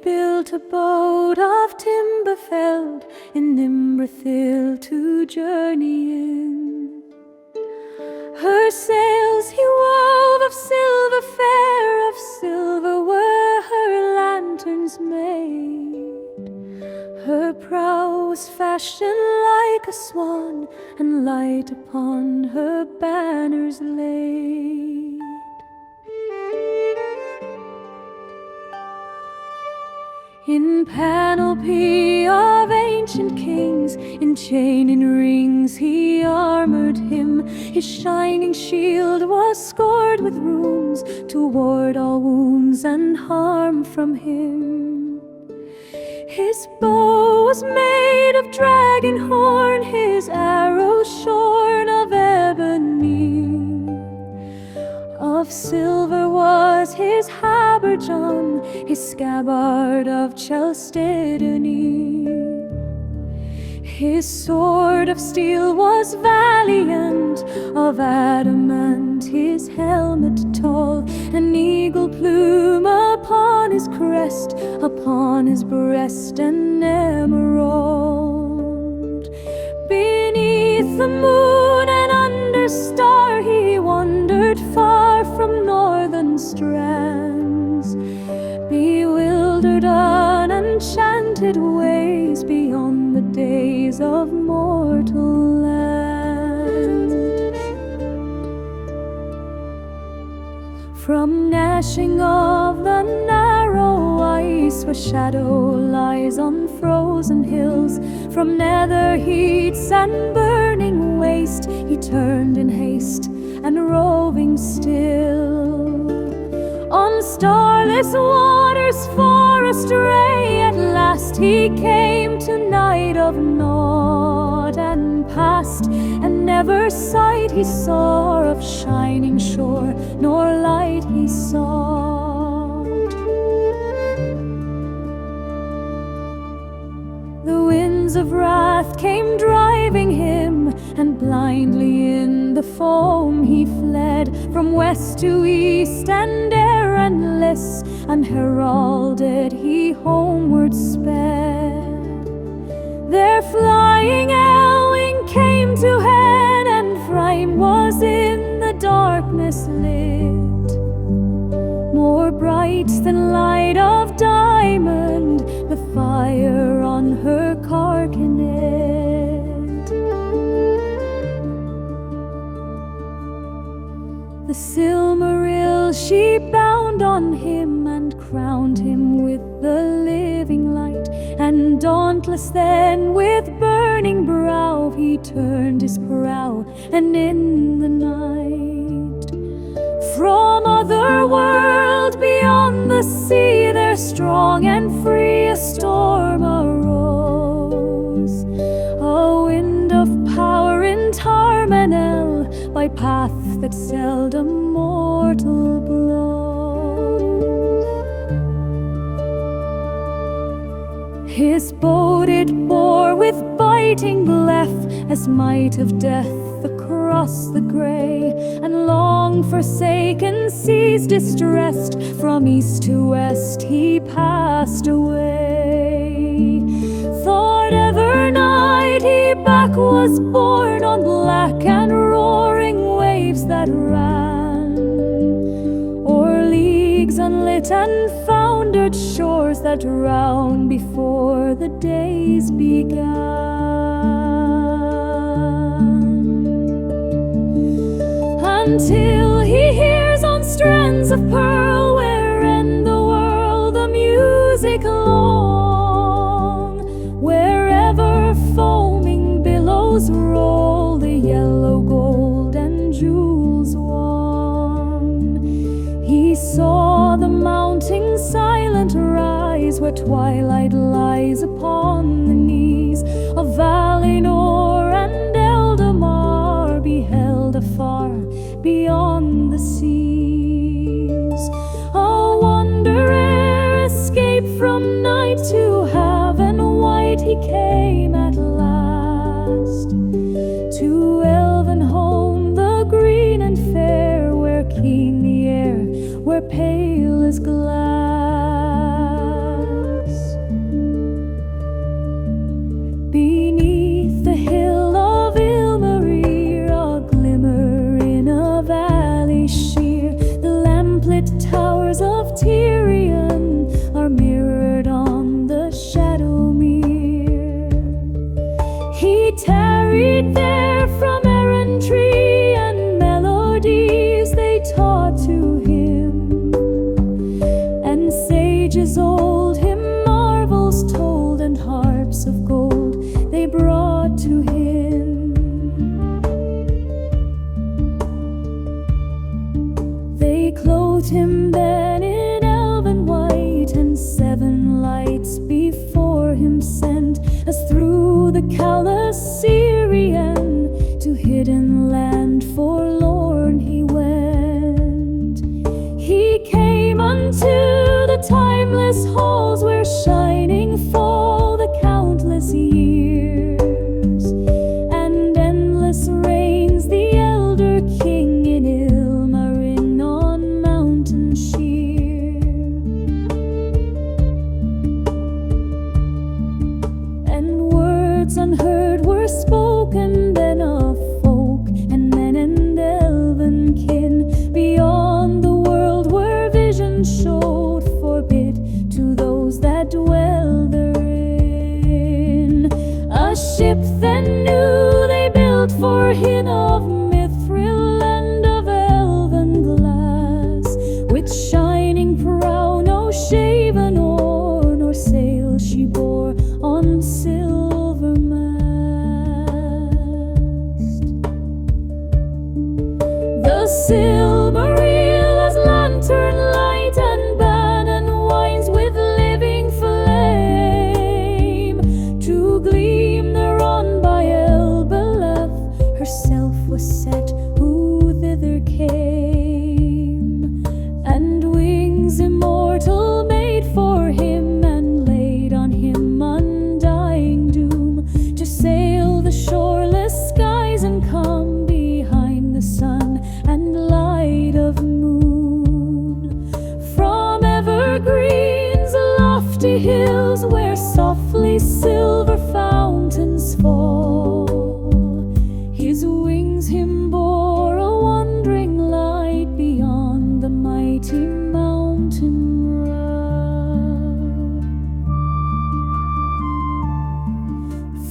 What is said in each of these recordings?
built a boat of timber felled in Nimbrethil to journey in. Her sails he wove of silver, fair of silver were her lanterns made. Her prow was fashioned like a swan, and light upon her banners laid. In panoply of ancient kings, in chain and rings he armoured him. His shining shield was scored with runes to ward all wounds and harm from him. His bow was made of dragon horn, his arrows shorn of ebony. Of silver was his habergeon, his scabbard of chalcedony. His sword of steel was valiant, of adamant his helmet tall, an eagle-plume upon his crest, upon his breast an emerald. Beneath the moon and under star he wandered far from northern strands, bewildered on enchanted ways beyond the days of mortal land. From gnashing of the narrow ice where shadow lies on frozen hills, from nether heats and burning waste he turned in haste and roving still. On starless waters far astray, at last he came to night of naught, and passed, and never sight he saw of shining shore, nor light he sought. The winds of wrath came driving him, and blindly in the foam he fled, from west to east and Eärendil, unheralded he homeward sped. There flying Elwing came to head, and Frame was in the darkness lit. More bright than light of diamond, the fire on her carcanet. The Silmaril she bound on him, and crowned him with the living light, and dauntless then with burning brow he turned his prow, and in the night from other world beyond the sea there strong and free a storm arose, a wind of power in Arvernien, by path that seldom mortal blows. His boat it bore with biting bleth, as might of death across the grey, and long forsaken seas distressed, from east to west he passed away. Thought ever night he back was borne on black and roaring waves that ran o'er leagues unlit and foundered shores that drown before the days began. Until he hears on strands of pearl where end the world the music long, wherever foaming billows roll the yellow gold and jewels won. He saw the mounting silent rise, where twilight lies upon the knees of Valinor, and Eldamar beheld afar beyond the seas. A wanderer escaped from night to heaven white, he came at last to elven home, the green and fair, where keen the air, where pale is glass. taught to him, and sages old him marvels told, and harps of gold they brought to him. They clothed him then in elven white, and 7 lights before him sent, as through the Chalcedonian to hidden land forlorn he went. He came unto the timeless halls where shining fall the countless years, and endless reigns the elder king in Ilmarinen on mountain sheer. And words unheard were spoken then of folk and men and elven kin beyond the world, where vision showed forbid to those that dwell therein. A ship then new they built for him of mithril and of elven glass, with shining prow, no shaven oar, nor sail she bore on silver mast. The Silmaril as lantern light, and Bannon wines with living flame, to gleam thereon by Elbeleth herself was set, who thither came, and wings immortal made for him, and laid on him undying doom, to sail the shoreless skies and come behind the sun and light of moon. From evergreens lofty hills, where softly silver fountains fall, his wings him bore a wandering light beyond the mighty mountain rock.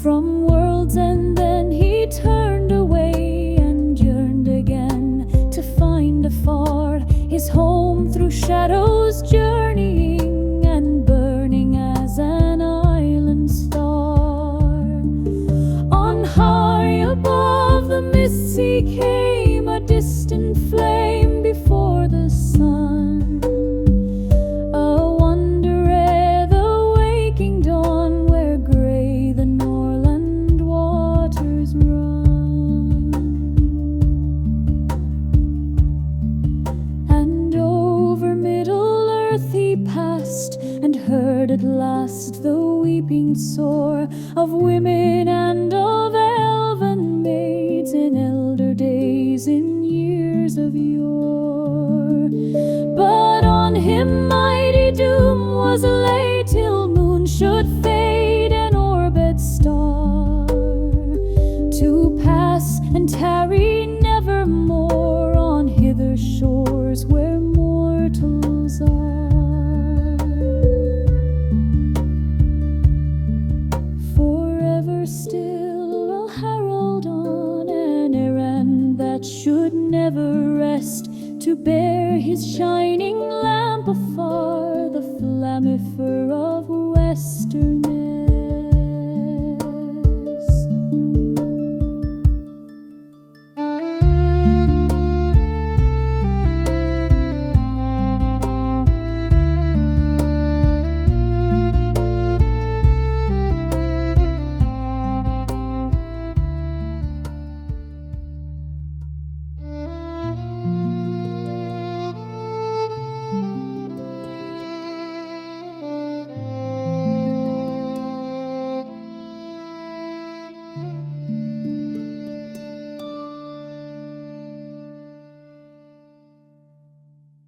From world's end then he turned away, and yearned again to find afar his home, through shadows journeying, and burning as an island star. On high above the mists he came, a distant flame before the sun, a wonder ere the waking dawn, where gray the Norland waters run. And over Middle Earth he passed, and heard at last the weeping sore of women and of elven maids in elder days, in years of yore. But on him mighty doom was laid, till moon should fade and orbit star, to pass and tarry nevermore on hither shores where mortals are. Forever still will herald on an errand that should never rest, to bear his shining lamp afar, the flamifer of western